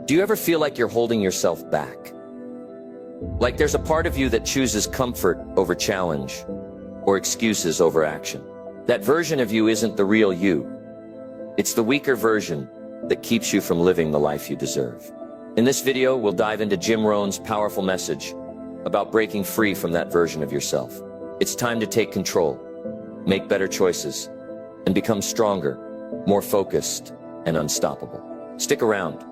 Do you ever feel like you're holding yourself back? Like there's a part of you that chooses comfort over challenge, or excuses over action. That version of you isn't the real you. It's the weaker version that keeps you from living the life you deserve. In this video, we'll dive into Jim Rohn's powerful message about breaking free from that version of yourself. It's time to take control, make better choices, and become stronger, more focused, and unstoppable. Stick around,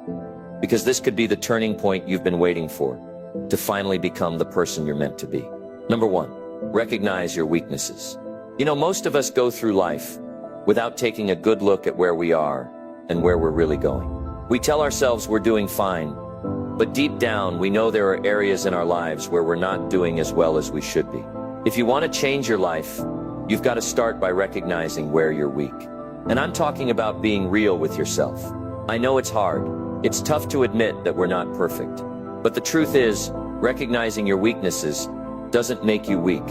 because this could be the turning point you've been waiting for, to finally become the person you're meant to be. Number 1, recognize your weaknesses. You know, most of us go through life without taking a good look at where we are and where we're really going. We tell ourselves we're doing fine, but deep down we know there are areas in our lives where we're not doing as well as we should be. If you want to change your life, you've got to start by recognizing where you're weak. And I'm talking about being real with yourself. I know it's hard. It's tough to admit that we're not perfect. But the truth is, recognizing your weaknesses doesn't make you weak.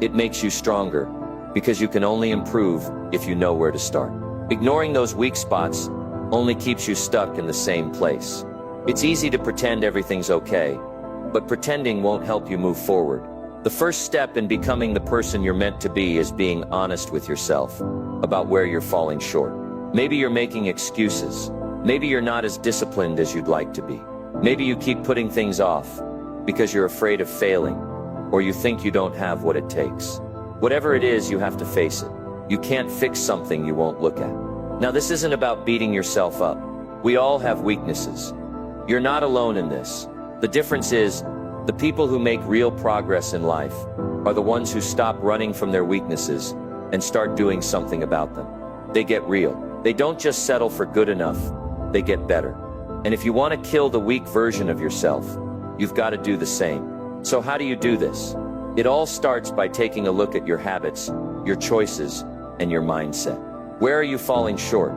It makes you stronger, because you can only improve if you know where to start. Ignoring those weak spots only keeps you stuck in the same place. It's easy to pretend everything's okay, but pretending won't help you move forward. The first step in becoming the person you're meant to be is being honest with yourself about where you're falling short. Maybe you're making excuses. Maybe you're not as disciplined as you'd like to be. Maybe you keep putting things off because you're afraid of failing, or you think you don't have what it takes. Whatever it is, you have to face it. You can't fix something you won't look at. Now, this isn't about beating yourself up. We all have weaknesses. You're not alone in this. The difference is, the people who make real progress in life are the ones who stop running from their weaknesses and start doing something about them. They get real. They don't just settle for good enough, they get better. And if you want to kill the weak version of yourself, you've got to do the same. So how do you do this? It all starts by taking a look at your habits, your choices, and your mindset. Where are you falling short?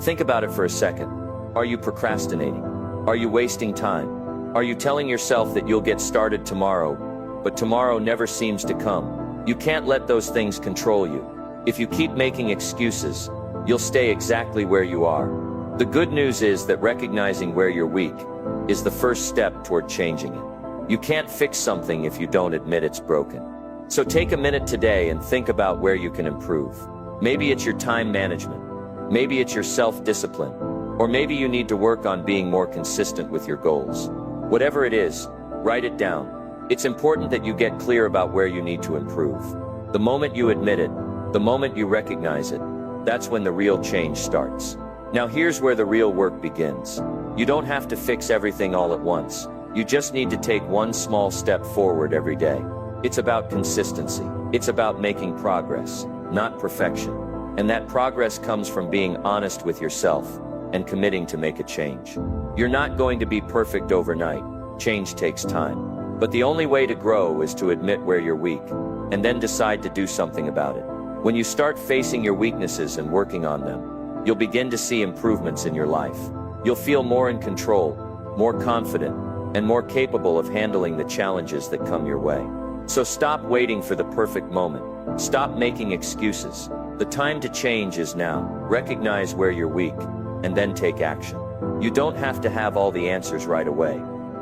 Think about it for a second. Are you procrastinating? Are you wasting time? Are you telling yourself that you'll get started tomorrow, but tomorrow never seems to come? You can't let those things control you. If you keep making excuses, you'll stay exactly where you are. The good news is that recognizing where you're weak is the first step toward changing it. You can't fix something if you don't admit it's broken. So take a minute today and think about where you can improve. Maybe it's your time management. Maybe it's your self-discipline. Or maybe you need to work on being more consistent with your goals. Whatever it is, write it down. It's important that you get clear about where you need to improve. The moment you admit it, the moment you recognize it, that's when the real change starts. Now here's where the real work begins. You don't have to fix everything all at once. You just need to take one small step forward every day. It's about consistency. It's about making progress, not perfection. And that progress comes from being honest with yourself and committing to make a change. You're not going to be perfect overnight. Change takes time. But the only way to grow is to admit where you're weak, and then decide to do something about it. When you start facing your weaknesses and working on them, you'll begin to see improvements in your life. You'll feel more in control, more confident, and more capable of handling the challenges that come your way. So stop waiting for the perfect moment. Stop making excuses. The time to change is now. Recognize where you're weak, and then take action. You don't have to have all the answers right away.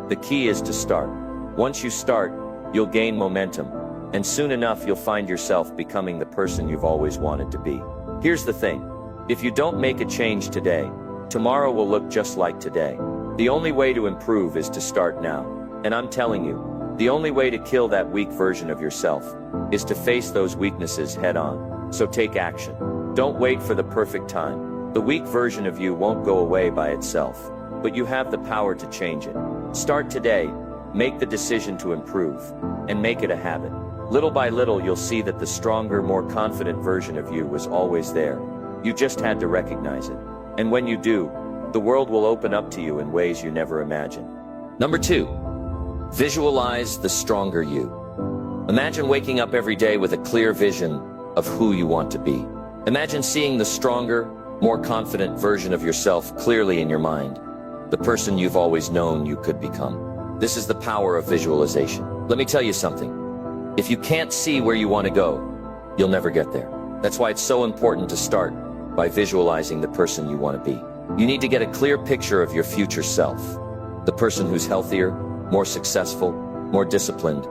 The key is to start. Once you start, you'll gain momentum, and soon enough you'll find yourself becoming the person you've always wanted to be. Here's the thing. If you don't make a change today, tomorrow will look just like today. The only way to improve is to start now. And I'm telling you, the only way to kill that weak version of yourself is to face those weaknesses head on. So take action. Don't wait for the perfect time. The weak version of you won't go away by itself, but you have the power to change it. Start today, make the decision to improve, and make it a habit. Little by little you'll see that the stronger, more confident version of you was always there. You just had to recognize it. And when you do, the world will open up to you in ways you never imagined. Number 2, visualize the stronger you. Imagine waking up every day with a clear vision of who you want to be. Imagine seeing the stronger, more confident version of yourself clearly in your mind, the person you've always known you could become. This is the power of visualization. Let me tell you something. If you can't see where you want to go, you'll never get there. That's why it's so important to start by visualizing the person you want to be. You need to get a clear picture of your future self. The person who's healthier, more successful, more disciplined,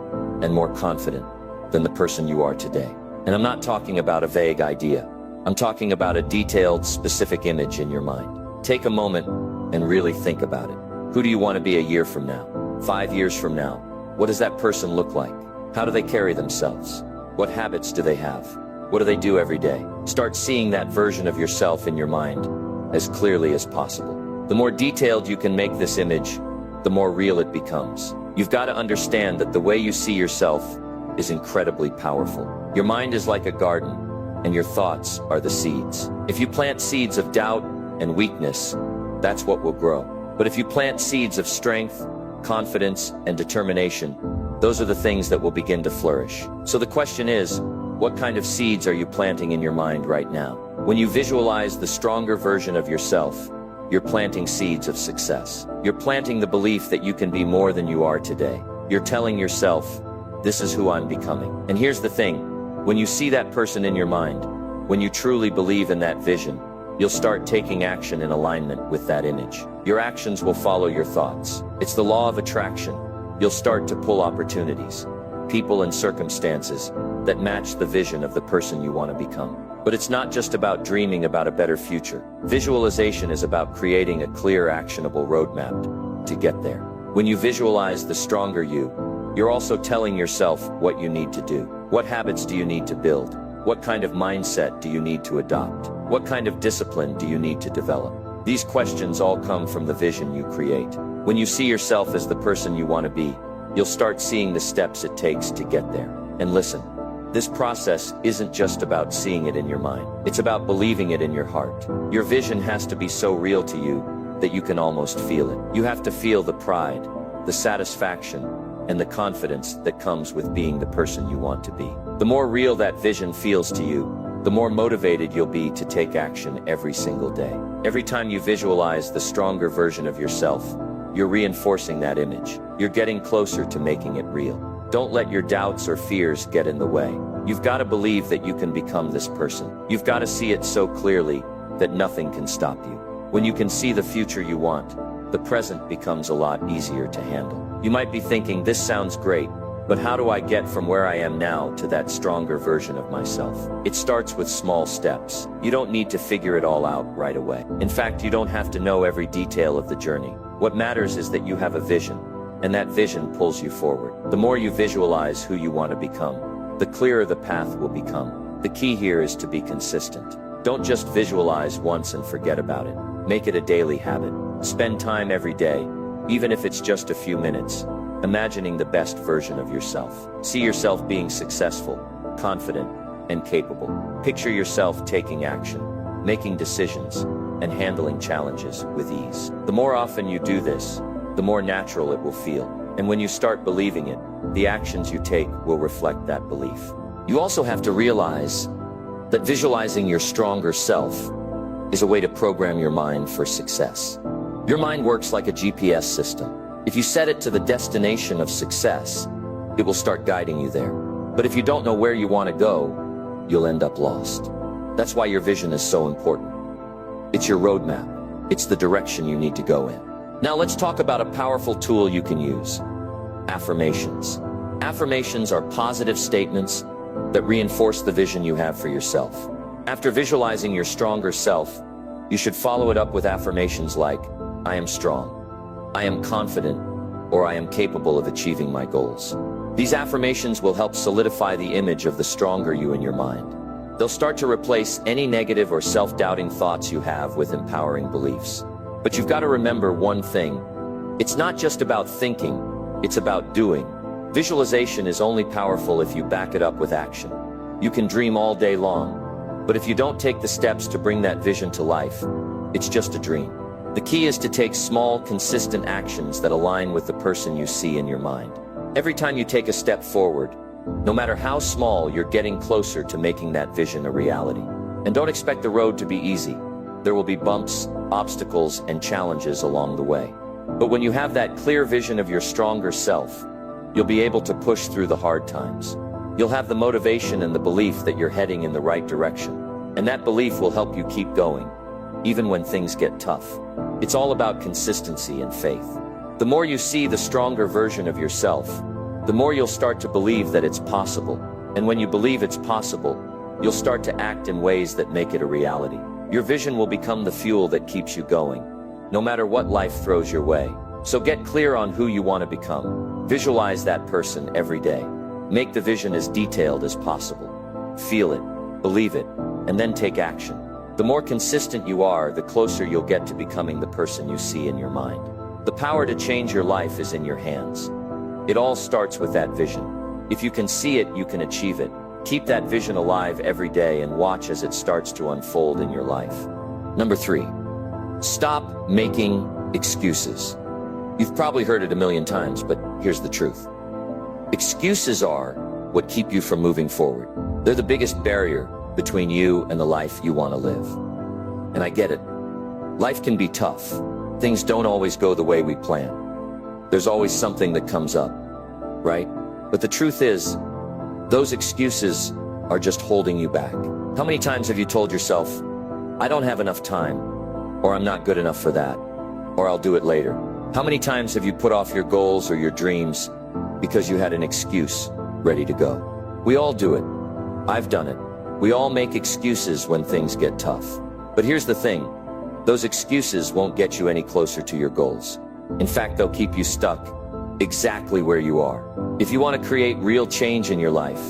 and more confident than the person you are today. And I'm not talking about a vague idea. I'm talking about a detailed, specific image in your mind. Take a moment and really think about it. Who do you want to be a year from now? 5 years from now? What does that person look like? How do they carry themselves? What habits do they have? What do they do every day? Start seeing that version of yourself in your mind as clearly as possible. The more detailed you can make this image, the more real it becomes. You've got to understand that the way you see yourself is incredibly powerful. Your mind is like a garden, and your thoughts are the seeds. If you plant seeds of doubt and weakness, that's what will grow. But if you plant seeds of strength, confidence, and determination, those are the things that will begin to flourish. So the question is, what kind of seeds are you planting in your mind right now? When you visualize the stronger version of yourself, you're planting seeds of success. You're planting the belief that you can be more than you are today. You're telling yourself, this is who I'm becoming. And here's the thing, when you see that person in your mind, when you truly believe in that vision, you'll start taking action in alignment with that image. Your actions will follow your thoughts. It's the law of attraction. You'll start to pull opportunities, people and circumstances that match the vision of the person you want to become. But it's not just about dreaming about a better future. Visualization is about creating a clear, actionable roadmap to get there. When you visualize the stronger you, you're also telling yourself what you need to do. What habits do you need to build? What kind of mindset do you need to adopt? What kind of discipline do you need to develop? These questions all come from the vision you create. When you see yourself as the person you want to be, you'll start seeing the steps it takes to get there. And listen, this process isn't just about seeing it in your mind. It's about believing it in your heart. Your vision has to be so real to you that you can almost feel it. You have to feel the pride, the satisfaction, and the confidence that comes with being the person you want to be. The more real that vision feels to you, the more motivated you'll be to take action every single day. Every time you visualize the stronger version of yourself, you're reinforcing that image. You're getting closer to making it real. Don't let your doubts or fears get in the way. You've got to believe that you can become this person. You've got to see it so clearly that nothing can stop you. When you can see the future you want, the present becomes a lot easier to handle. You might be thinking, this sounds great, but how do I get from where I am now to that stronger version of myself? It starts with small steps. You don't need to figure it all out right away. In fact, you don't have to know every detail of the journey. What matters is that you have a vision, and that vision pulls you forward. The more you visualize who you want to become, the clearer the path will become. The key here is to be consistent. Don't just visualize once and forget about it. Make it a daily habit. Spend time every day, even if it's just a few minutes, imagining the best version of yourself. See yourself being successful, confident, and capable. Picture yourself taking action, making decisions, and handling challenges with ease. The more often you do this, the more natural it will feel. And when you start believing it, the actions you take will reflect that belief. You also have to realize that visualizing your stronger self is a way to program your mind for success. Your mind works like a GPS system. If you set it to the destination of success, it will start guiding you there. But if you don't know where you want to go, you'll end up lost. That's why your vision is so important. It's your roadmap. It's the direction you need to go in. Now let's talk about a powerful tool you can use: affirmations. Affirmations are positive statements that reinforce the vision you have for yourself. After visualizing your stronger self, you should follow it up with affirmations like, I am strong, I am confident, or I am capable of achieving my goals. These affirmations will help solidify the image of the stronger you in your mind. They'll start to replace any negative or self-doubting thoughts you have with empowering beliefs. But you've got to remember one thing. It's not just about thinking, it's about doing. Visualization is only powerful if you back it up with action. You can dream all day long, but if you don't take the steps to bring that vision to life, it's just a dream. The key is to take small, consistent actions that align with the person you see in your mind. Every time you take a step forward, no matter how small, you're getting closer to making that vision a reality. And don't expect the road to be easy. There will be bumps, obstacles, and challenges along the way. But when you have that clear vision of your stronger self, you'll be able to push through the hard times. You'll have the motivation and the belief that you're heading in the right direction. And that belief will help you keep going, even when things get tough. It's all about consistency and faith. The more you see the stronger version of yourself, the more you'll start to believe that it's possible. And when you believe it's possible, you'll start to act in ways that make it a reality. Your vision will become the fuel that keeps you going, no matter what life throws your way. So get clear on who you want to become. Visualize that person every day. Make the vision as detailed as possible. Feel it, believe it, and then take action. The more consistent you are, the closer you'll get to becoming the person you see in your mind. The power to change your life is in your hands. It all starts with that vision. If you can see it, you can achieve it. Keep that vision alive every day and watch as it starts to unfold in your life. Number 3, stop making excuses. You've probably heard it a million times, but here's the truth. Excuses are what keep you from moving forward. They're the biggest barrier between you and the life you want to live. And I get it. Life can be tough. Things don't always go the way we plan. There's always something that comes up, right? But the truth is, those excuses are just holding you back. How many times have you told yourself, I don't have enough time, or I'm not good enough for that, or I'll do it later? How many times have you put off your goals or your dreams because you had an excuse ready to go? We all do it. I've done it. We all make excuses when things get tough. But here's the thing. Those excuses won't get you any closer to your goals. In fact, they'll keep you stuck exactly where you are. If you want to create real change in your life,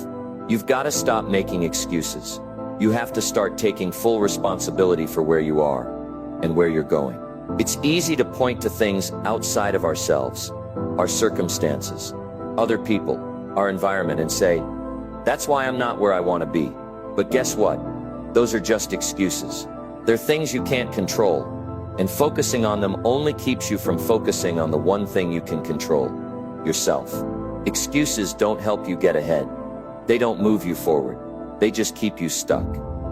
you've got to stop making excuses. You have to start taking full responsibility for where you are and where you're going. It's easy to point to things outside of ourselves, our circumstances, other people, our environment, and say, that's why I'm not where I want to be. But guess what? Those are just excuses. They're things you can't control, and focusing on them only keeps you from focusing on the one thing you can control, yourself. Excuses don't help you get ahead. They don't move you forward. They just keep you stuck.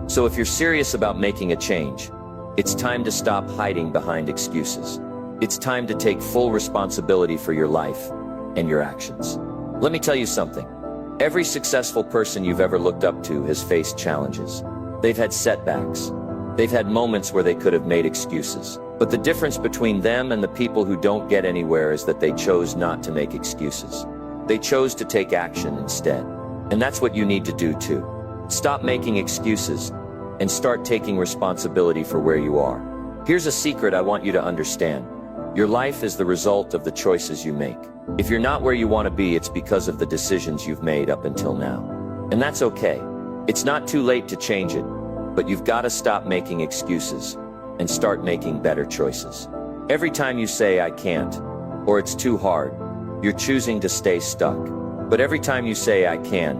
So if you're serious about making a change, it's time to stop hiding behind excuses. It's time to take full responsibility for your life and your actions. Let me tell you something. Every successful person you've ever looked up to has faced challenges. They've had setbacks. They've had moments where they could have made excuses. But the difference between them and the people who don't get anywhere is that they chose not to make excuses. They chose to take action instead. And that's what you need to do too. Stop making excuses and start taking responsibility for where you are. Here's a secret I want you to understand. Your life is the result of the choices you make. If you're not where you want to be, it's because of the decisions you've made up until now. And that's okay. It's not too late to change it. But you've got to stop making excuses and start making better choices. Every time you say, I can't, or it's too hard, you're choosing to stay stuck. But every time you say, I can,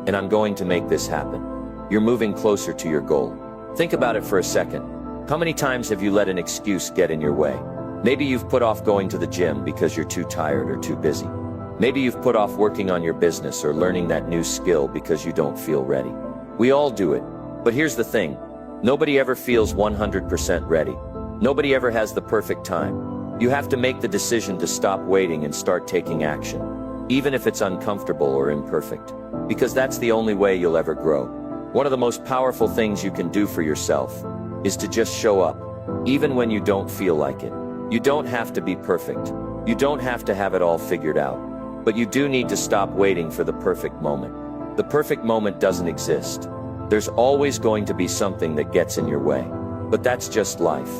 and I'm going to make this happen, you're moving closer to your goal. Think about it for a second. How many times have you let an excuse get in your way? Maybe you've put off going to the gym because you're too tired or too busy. Maybe you've put off working on your business or learning that new skill because you don't feel ready. We all do it. But here's the thing, nobody ever feels 100% ready. Nobody ever has the perfect time. You have to make the decision to stop waiting and start taking action, even if it's uncomfortable or imperfect, because that's the only way you'll ever grow. One of the most powerful things you can do for yourself is to just show up, even when you don't feel like it. You don't have to be perfect. You don't have to have it all figured out. But you do need to stop waiting for the perfect moment. The perfect moment doesn't exist. There's always going to be something that gets in your way. But that's just life.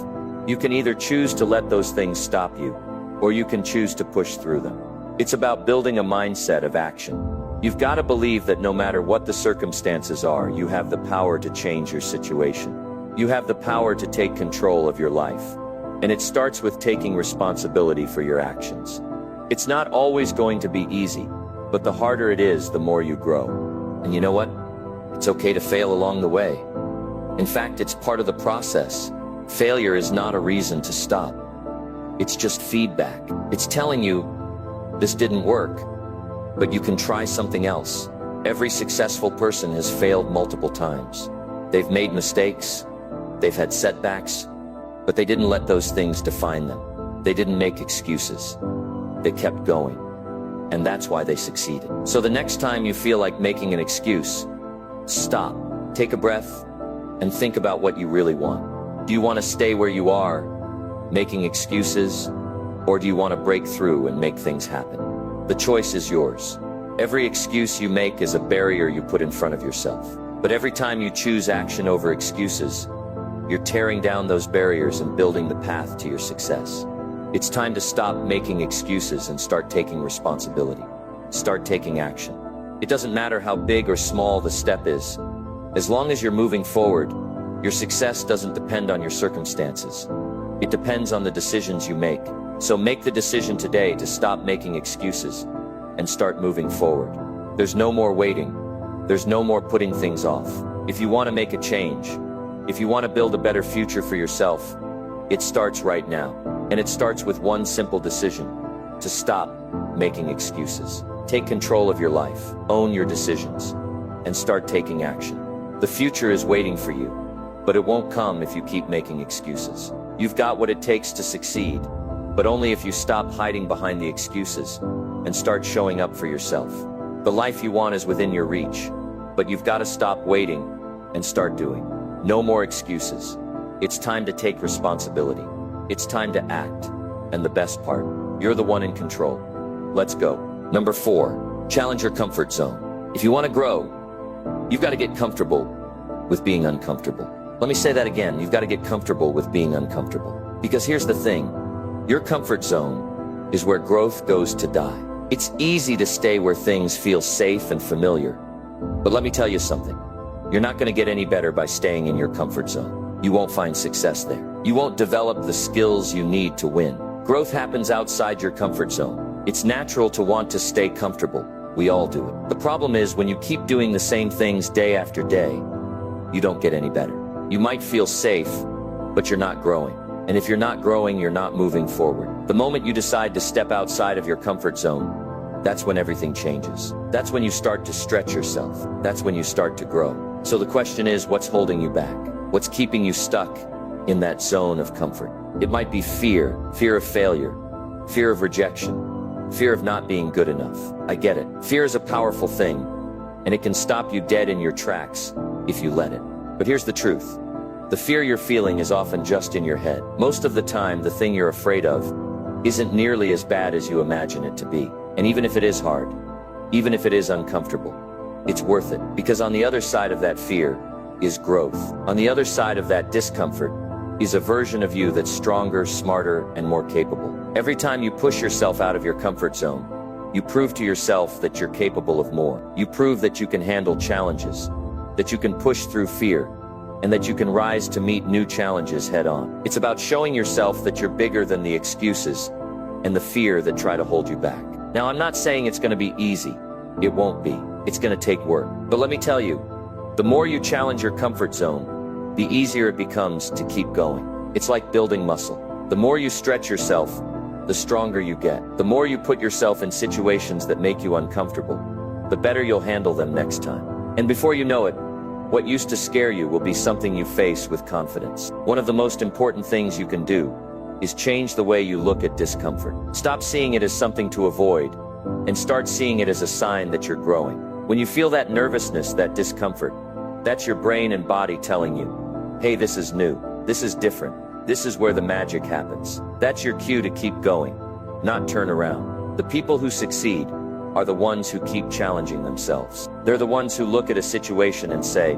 You can either choose to let those things stop you, or you can choose to push through them. It's about building a mindset of action. You've got to believe that no matter what the circumstances are, you have the power to change your situation. You have the power to take control of your life. And it starts with taking responsibility for your actions. It's not always going to be easy, but the harder it is, the more you grow. And you know what? It's okay to fail along the way. In fact, it's part of the process. Failure is not a reason to stop. It's just feedback. It's telling you, this didn't work, but you can try something else. Every successful person has failed multiple times. They've made mistakes, they've had setbacks, but they didn't let those things define them. They didn't make excuses. They kept going. And that's why they succeeded. So the next time you feel like making an excuse, stop, take a breath, and think about what you really want. Do you want to stay where you are, making excuses, Or do you want to break through and make things happen? The choice is yours. Every excuse you make is a barrier you put in front of yourself. But every time you choose action over excuses, you're tearing down those barriers and building the path to your success. It's time to stop making excuses and start taking responsibility. Start taking action. It doesn't matter how big or small the step is. As long as you're moving forward, your success doesn't depend on your circumstances. It depends on the decisions you make. So make the decision today to stop making excuses and start moving forward. There's no more waiting. There's no more putting things off. If you want to make a change, if you want to build a better future for yourself, it starts right now. And it starts with one simple decision: to stop making excuses. Take control of your life, own your decisions, and start taking action. The future is waiting for you, but it won't come if you keep making excuses. You've got what it takes to succeed, but only if you stop hiding behind the excuses and start showing up for yourself. The life you want is within your reach, but you've got to stop waiting and start doing. No more excuses. It's time to take responsibility. It's time to act. And the best part, you're the one in control. Let's go. Number 4, challenge your comfort zone. If you want to grow, you've got to get comfortable with being uncomfortable. Let me say that again. You've got to get comfortable with being uncomfortable. Because here's the thing. Your comfort zone is where growth goes to die. It's easy to stay where things feel safe and familiar. But let me tell you something. You're not going to get any better by staying in your comfort zone. You won't find success there. You won't develop the skills you need to win. Growth happens outside your comfort zone. It's natural to want to stay comfortable. We all do it. The problem is when you keep doing the same things day after day, you don't get any better. You might feel safe, but you're not growing. And if you're not growing, you're not moving forward. The moment you decide to step outside of your comfort zone, that's when everything changes. That's when you start to stretch yourself. That's when you start to grow. So the question is, what's holding you back? What's keeping you stuck in that zone of comfort? It might be fear of failure, fear of rejection, fear of not being good enough. I get it. Fear is a powerful thing, and it can stop you dead in your tracks if you let it. But here's the truth. The fear you're feeling is often just in your head. Most of the time, the thing you're afraid of isn't nearly as bad as you imagine it to be. And even if it is hard, even if it is uncomfortable, it's worth it. Because on the other side of that fear is growth. On the other side of that discomfort is a version of you that's stronger, smarter, and more capable. Every time you push yourself out of your comfort zone, you prove to yourself that you're capable of more. You prove that you can handle challenges, that you can push through fear, and that you can rise to meet new challenges head on. It's about showing yourself that you're bigger than the excuses and the fear that try to hold you back. Now, I'm not saying it's going to be easy. It won't be. It's going to take work. But let me tell you, the more you challenge your comfort zone, the easier it becomes to keep going. It's like building muscle. The more you stretch yourself, the stronger you get. The more you put yourself in situations that make you uncomfortable, the better you'll handle them next time. And before you know it, what used to scare you will be something you face with confidence. One of the most important things you can do is change the way you look at discomfort. Stop seeing it as something to avoid and start seeing it as a sign that you're growing. When you feel that nervousness, that discomfort, that's your brain and body telling you, hey, this is new, this is different, this is where the magic happens. That's your cue to keep going, not turn around. The people who succeed are the ones who keep challenging themselves. They're the ones who look at a situation and say,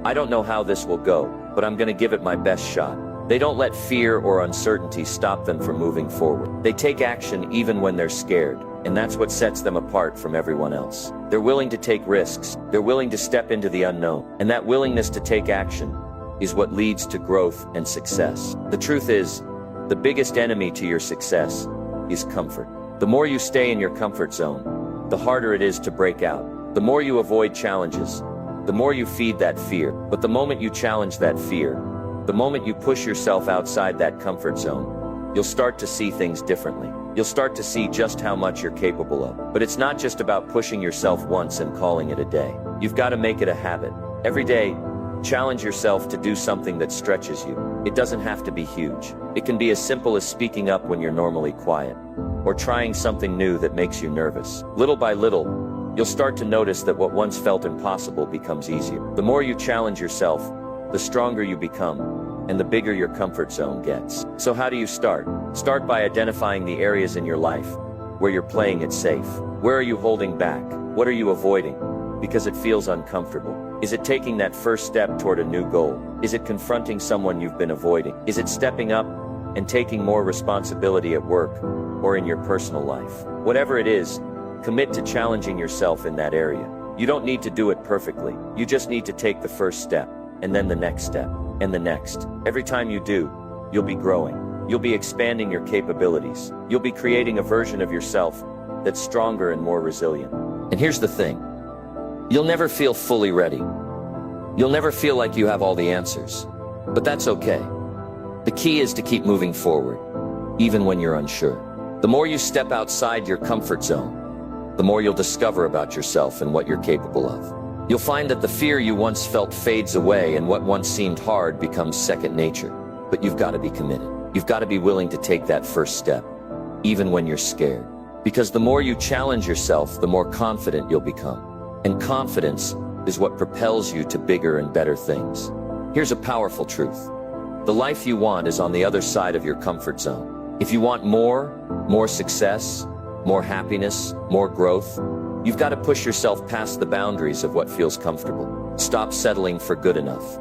I don't know how this will go, but I'm going to give it my best shot. They don't let fear or uncertainty stop them from moving forward. They take action even when they're scared, and that's what sets them apart from everyone else. They're willing to take risks. They're willing to step into the unknown. And that willingness to take action is what leads to growth and success. The truth is, the biggest enemy to your success is comfort. The more you stay in your comfort zone, the harder it is to break out. The more you avoid challenges, the more you feed that fear. But the moment you challenge that fear, the moment you push yourself outside that comfort zone, you'll start to see things differently. You'll start to see just how much you're capable of. But it's not just about pushing yourself once and calling it a day. You've got to make it a habit. Every day, challenge yourself to do something that stretches you. It doesn't have to be huge. It can be as simple as speaking up when you're normally quiet, or trying something new that makes you nervous. Little by little, you'll start to notice that what once felt impossible becomes easier. The more you challenge yourself, the stronger you become, and the bigger your comfort zone gets. So how do you start? Start by identifying the areas in your life where you're playing it safe. Where are you holding back? What are you avoiding? Because it feels uncomfortable. Is it taking that first step toward a new goal? Is it confronting someone you've been avoiding? Is it stepping up and taking more responsibility at work or in your personal life? Whatever it is, commit to challenging yourself in that area. You don't need to do it perfectly. You just need to take the first step, and then the next step, and the next. Every time you do, you'll be growing. You'll be expanding your capabilities. You'll be creating a version of yourself that's stronger and more resilient. And here's the thing. You'll never feel fully ready. You'll never feel like you have all the answers. But that's okay. The key is to keep moving forward, even when you're unsure. The more you step outside your comfort zone, the more you'll discover about yourself and what you're capable of. You'll find that the fear you once felt fades away and what once seemed hard becomes second nature. But you've got to be committed. You've got to be willing to take that first step, even when you're scared. Because the more you challenge yourself, the more confident you'll become. And confidence is what propels you to bigger and better things. Here's a powerful truth. The life you want is on the other side of your comfort zone. If you want more success, more happiness, more growth, you've got to push yourself past the boundaries of what feels comfortable. Stop settling for good enough.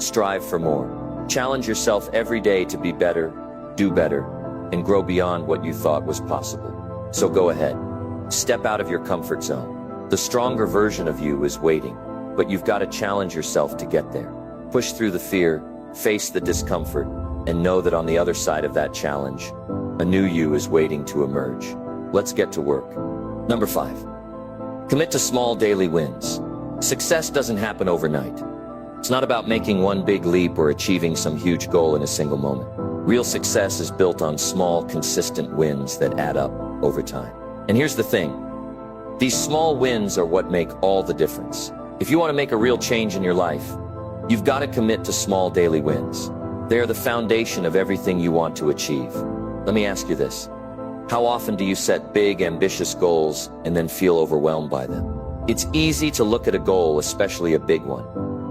Strive for more. Challenge yourself every day to be better, do better, and grow beyond what you thought was possible. So go ahead. Step out of your comfort zone. The stronger version of you is waiting, but you've got to challenge yourself to get there. Push through the fear, face the discomfort, and know that on the other side of that challenge, a new you is waiting to emerge. Let's get to work. Number 5. Commit to small daily wins. Success doesn't happen overnight. It's not about making one big leap or achieving some huge goal in a single moment. Real success is built on small, consistent wins that add up over time. And here's the thing. These small wins are what make all the difference. If you want to make a real change in your life, you've got to commit to small daily wins. They are the foundation of everything you want to achieve. Let me ask you this. How often do you set big, ambitious goals and then feel overwhelmed by them? It's easy to look at a goal, especially a big one,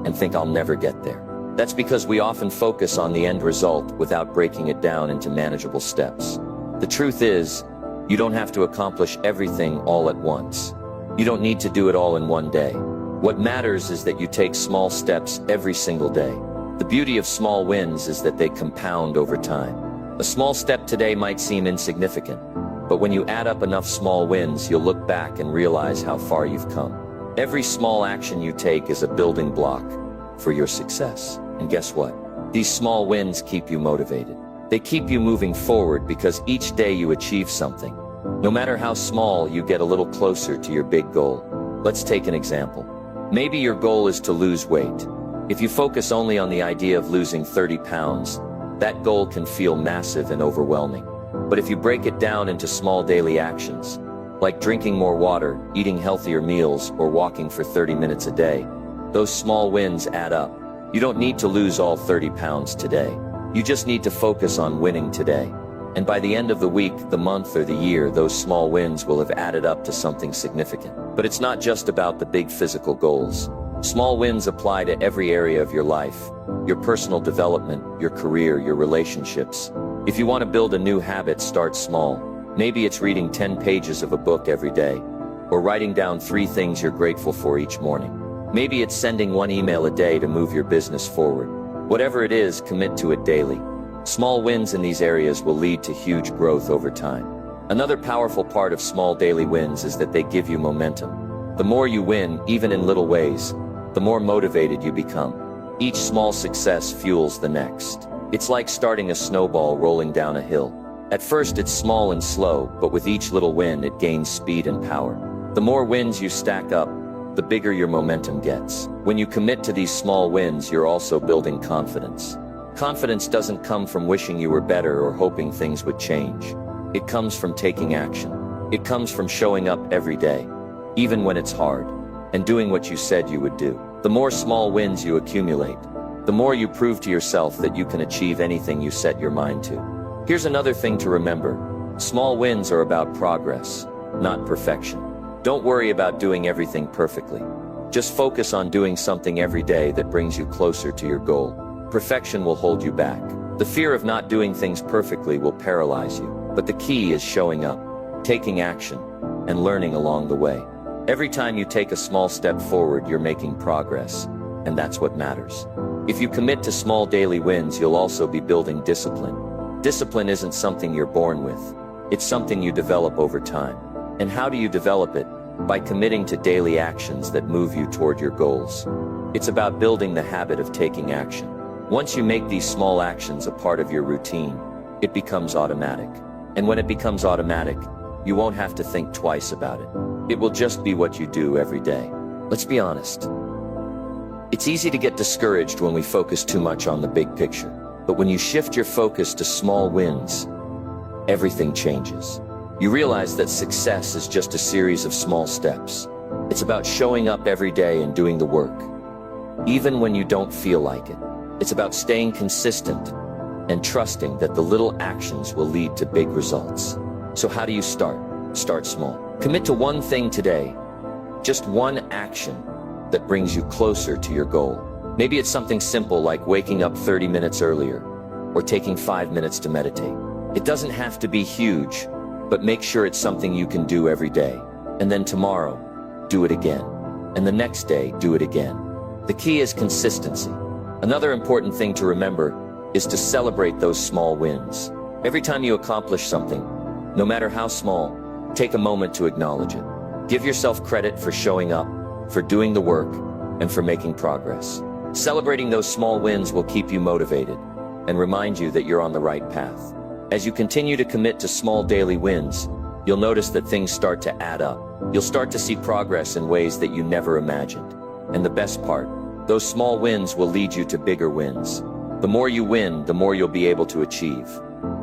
and think I'll never get there. That's because we often focus on the end result without breaking it down into manageable steps. The truth is, you don't have to accomplish everything all at once. You don't need to do it all in one day. What matters is that you take small steps every single day. The beauty of small wins is that they compound over time. A small step today might seem insignificant, but when you add up enough small wins, you'll look back and realize how far you've come. Every small action you take is a building block for your success. And guess what? These small wins keep you motivated. They keep you moving forward because each day you achieve something. No matter how small, you get a little closer to your big goal. Let's take an example. Maybe your goal is to lose weight. If you focus only on the idea of losing 30 pounds, that goal can feel massive and overwhelming. But if you break it down into small daily actions, like drinking more water, eating healthier meals, or walking for 30 minutes a day, those small wins add up. You don't need to lose all 30 pounds today. You just need to focus on winning today. And by the end of the week, the month, or the year, those small wins will have added up to something significant. But it's not just about the big physical goals. Small wins apply to every area of your life, your personal development, your career, your relationships. If you want to build a new habit, start small. Maybe it's reading 10 pages of a book every day, or writing down 3 things you're grateful for each morning. Maybe it's sending 1 email a day to move your business forward. Whatever it is, commit to it daily. Small wins in these areas will lead to huge growth over time. Another powerful part of small daily wins is that they give you momentum. The more you win, even in little ways, the more motivated you become. Each small success fuels the next. It's like starting a snowball rolling down a hill. At first it's small and slow, but with each little win it gains speed and power. The more wins you stack up, the bigger your momentum gets. When you commit to these small wins, you're also building confidence. Confidence doesn't come from wishing you were better or hoping things would change. It comes from taking action. It comes from showing up every day, even when it's hard, and doing what you said you would do. The more small wins you accumulate, the more you prove to yourself that you can achieve anything you set your mind to. Here's another thing to remember. Small wins are about progress, not perfection. Don't worry about doing everything perfectly. Just focus on doing something every day that brings you closer to your goal. Perfection will hold you back. The fear of not doing things perfectly will paralyze you, but the key is showing up, taking action, and learning along the way. Every time you take a small step forward, you're making progress, and that's what matters. If you commit to small daily wins, you'll also be building discipline. Discipline isn't something you're born with. It's something you develop over time. And how do you develop it? By committing to daily actions that move you toward your goals. It's about building the habit of taking action. Once you make these small actions a part of your routine, it becomes automatic. And when it becomes automatic, you won't have to think twice about it. It will just be what you do every day. Let's be honest. It's easy to get discouraged when we focus too much on the big picture. But when you shift your focus to small wins, everything changes. You realize that success is just a series of small steps. It's about showing up every day and doing the work, even when you don't feel like it. It's about staying consistent and trusting that the little actions will lead to big results. So how do you start? Start small. Commit to one thing today, just one action that brings you closer to your goal. Maybe it's something simple like waking up 30 minutes earlier or taking 5 minutes to meditate. It doesn't have to be huge, but make sure it's something you can do every day. And then tomorrow, do it again. And the next day, do it again. The key is consistency. Another important thing to remember is to celebrate those small wins. Every time you accomplish something, no matter how small, take a moment to acknowledge it. Give yourself credit for showing up, for doing the work, and for making progress. Celebrating those small wins will keep you motivated and remind you that you're on the right path. As you continue to commit to small daily wins, you'll notice that things start to add up. You'll start to see progress in ways that you never imagined. And the best part, those small wins will lead you to bigger wins. The more you win, the more you'll be able to achieve.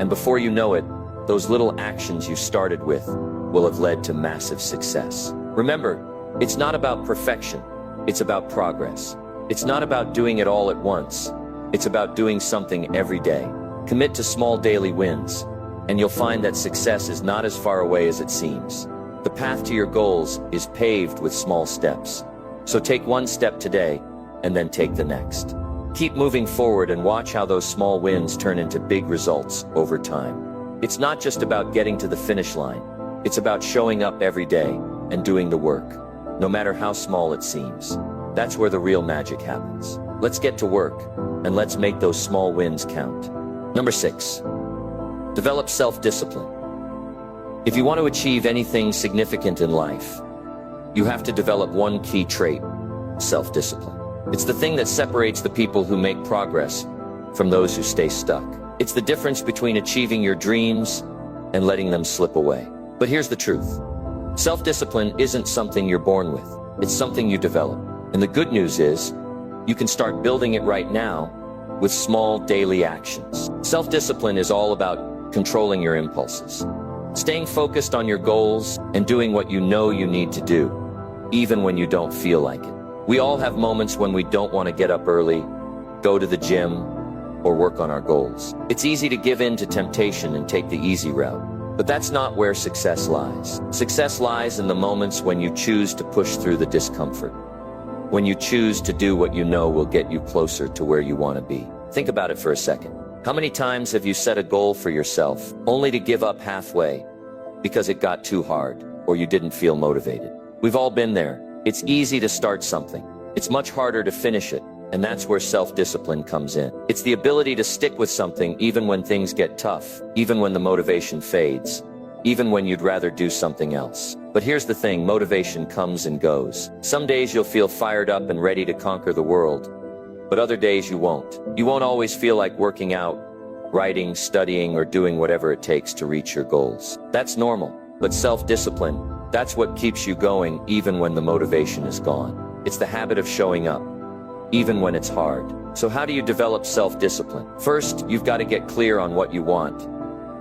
And before you know it, those little actions you started with will have led to massive success. Remember, it's not about perfection, it's about progress. It's not about doing it all at once. It's about doing something every day. Commit to small daily wins, and you'll find that success is not as far away as it seems. The path to your goals is paved with small steps. So take one step today, and then take the next. Keep moving forward and watch how those small wins turn into big results over time. It's not just about getting to the finish line. It's about showing up every day and doing the work, no matter how small it seems. That's where the real magic happens. Let's get to work, and let's make those small wins count. Number 6, develop self-discipline. If you want to achieve anything significant in life, you have to develop one key trait: self-discipline. It's the thing that separates the people who make progress from those who stay stuck. It's the difference between achieving your dreams and letting them slip away. But here's the truth. Self-discipline isn't something you're born with. It's something you develop. And the good news is, you can start building it right now with small daily actions. Self-discipline is all about controlling your impulses, staying focused on your goals, and doing what you know you need to do, even when you don't feel like it. We all have moments when we don't want to get up early, go to the gym, or work on our goals. It's easy to give in to temptation and take the easy route. But that's not where success lies. Success lies in the moments when you choose to push through the discomfort, when you choose to do what you know will get you closer to where you want to be. Think about it for a second. How many times have you set a goal for yourself only to give up halfway because it got too hard or you didn't feel motivated? We've all been there. It's easy to start something. It's much harder to finish it, and that's where self-discipline comes in. It's the ability to stick with something even when things get tough, even when the motivation fades, even when you'd rather do something else. But here's the thing, motivation comes and goes. Some days you'll feel fired up and ready to conquer the world, but other days you won't. You won't always feel like working out, writing, studying, or doing whatever it takes to reach your goals. That's normal, but self-discipline, that's what keeps you going even when the motivation is gone. It's the habit of showing up, even when it's hard. So how do you develop self-discipline? First, you've got to get clear on what you want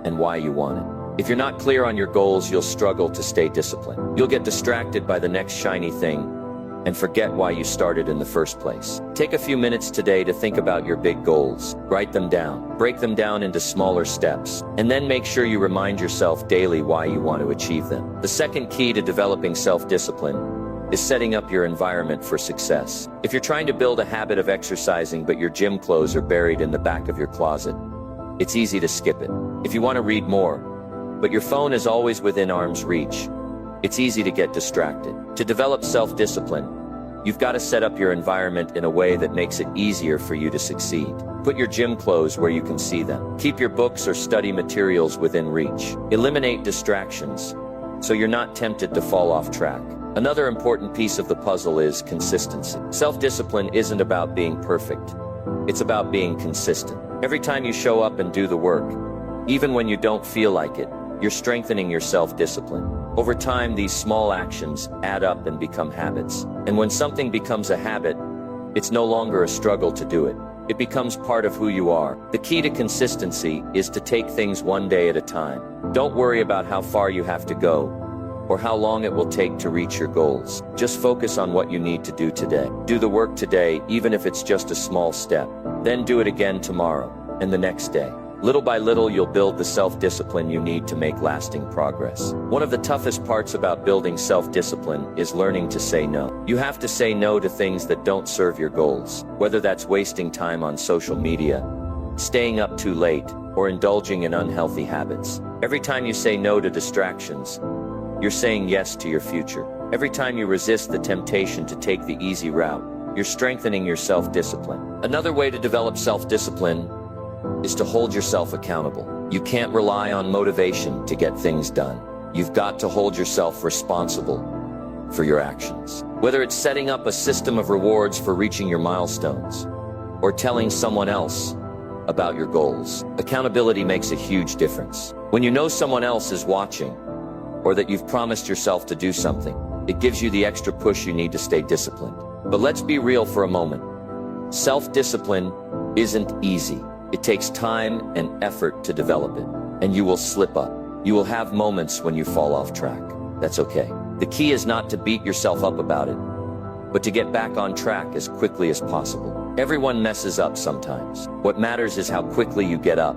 and why you want it. If you're not clear on your goals, you'll struggle to stay disciplined. You'll get distracted by the next shiny thing and forget why you started in the first place. Take a few minutes today to think about your big goals. Write them down. Break them down into smaller steps. And then make sure you remind yourself daily why you want to achieve them. The second key to developing self-discipline is setting up your environment for success. If you're trying to build a habit of exercising but your gym clothes are buried in the back of your closet, it's easy to skip it. If you want to read more, but your phone is always within arm's reach, it's easy to get distracted. To develop self-discipline, you've got to set up your environment in a way that makes it easier for you to succeed. Put your gym clothes where you can see them. Keep your books or study materials within reach. Eliminate distractions, so you're not tempted to fall off track. Another important piece of the puzzle is consistency. Self-discipline isn't about being perfect. It's about being consistent. Every time you show up and do the work, even when you don't feel like it, you're strengthening your self-discipline. Over time, these small actions add up and become habits. And when something becomes a habit, it's no longer a struggle to do it. It becomes part of who you are. The key to consistency is to take things one day at a time. Don't worry about how far you have to go or how long it will take to reach your goals. Just focus on what you need to do today. Do the work today, even if it's just a small step. Then do it again tomorrow and the next day. Little by little, you'll build the self-discipline you need to make lasting progress. One of the toughest parts about building self-discipline is learning to say no. You have to say no to things that don't serve your goals, whether that's wasting time on social media, staying up too late, or indulging in unhealthy habits. Every time you say no to distractions, you're saying yes to your future. Every time you resist the temptation to take the easy route, you're strengthening your self-discipline. Another way to develop self-discipline is to hold yourself accountable. You can't rely on motivation to get things done. You've got to hold yourself responsible for your actions. Whether it's setting up a system of rewards for reaching your milestones or telling someone else about your goals, accountability makes a huge difference. When you know someone else is watching or that you've promised yourself to do something, it gives you the extra push you need to stay disciplined. But let's be real for a moment. Self-discipline isn't easy. It takes time and effort to develop it, and you will slip up. You will have moments when you fall off track. That's okay. The key is not to beat yourself up about it, but to get back on track as quickly as possible. Everyone messes up sometimes. What matters is how quickly you get up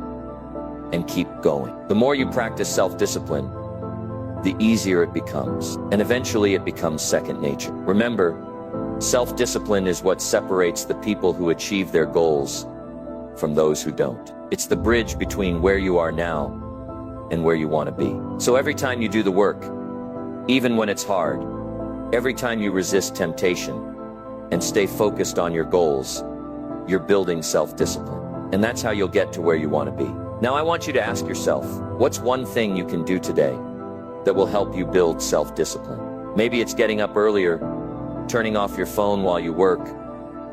and keep going. The more you practice self-discipline, the easier it becomes, and eventually it becomes second nature. Remember, self-discipline is what separates the people who achieve their goals from those who don't. It's the bridge between where you are now and where you want to be. So every time you do the work, even when it's hard, every time you resist temptation and stay focused on your goals, you're building self-discipline. And that's how you'll get to where you want to be. Now I want you to ask yourself, what's one thing you can do today that will help you build self-discipline? Maybe it's getting up earlier, turning off your phone while you work,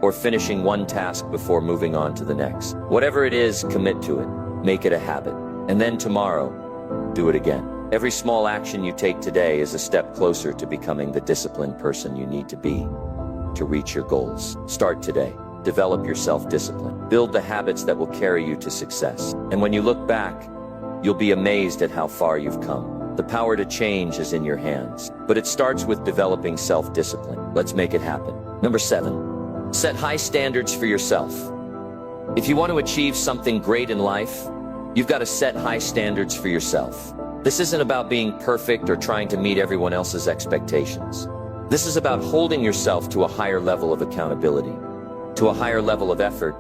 or finishing one task before moving on to the next. Whatever it is, commit to it. Make it a habit. And then tomorrow, do it again. Every small action you take today is a step closer to becoming the disciplined person you need to be to reach your goals. Start today. Develop your self-discipline. Build the habits that will carry you to success. And when you look back, you'll be amazed at how far you've come. The power to change is in your hands. But it starts with developing self-discipline. Let's make it happen. Number 7. Set high standards for yourself. If you want to achieve something great in life, you've got to set high standards for yourself. This isn't about being perfect or trying to meet everyone else's expectations. This is about holding yourself to a higher level of accountability, to a higher level of effort,